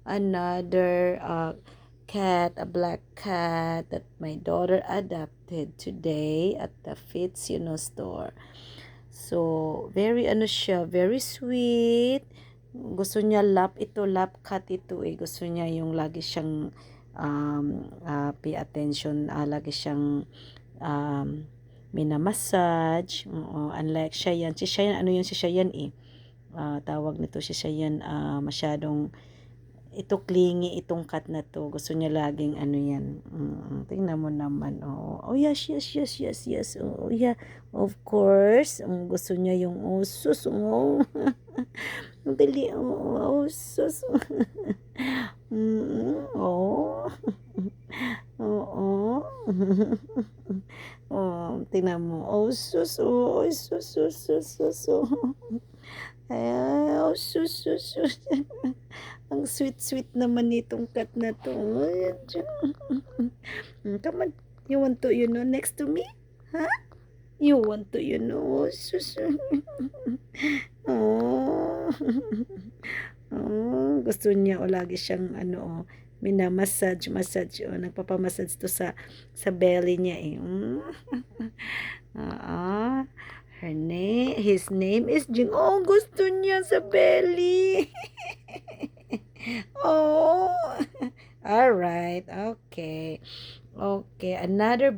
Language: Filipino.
another cat, a black cat that my daughter adopted today at the Fitz, store. So, very ano siya, very sweet. Gusto niya lap cat ito eh. Gusto niya yung lagi siyang pay attention, lagi siyang um, minamassage. Oo, unlike Cheyenne. Si Cheyenne, ano yun si Cheyenne eh. Tawag nito si Cheyenne, masyadong ito clingy itong cat na to. Gusto niya laging ano yan. Tingnan mo naman. Oh, oh yes, yes, yes, yes, yes. Oh, yeah. Of course. Gusto niya yung usus. Oh. Dali. Oh, usus. Oh. Oo. Oh, tingnan mo. Oh, sus. Oh, sus, sus, sus, sus. Ay, oh, sus, sus, sus. Ang sweet-sweet naman nitong cat na to. Come on. You want to, next to me? Huh? You want to, sus. Oh. Oh, gusto niya o lagi siyang minamassage, nagpapamassage to sa belly niya eh. His name is Jing. Oh, gusto niya sa belly. Oh. All right. Okay. Okay, another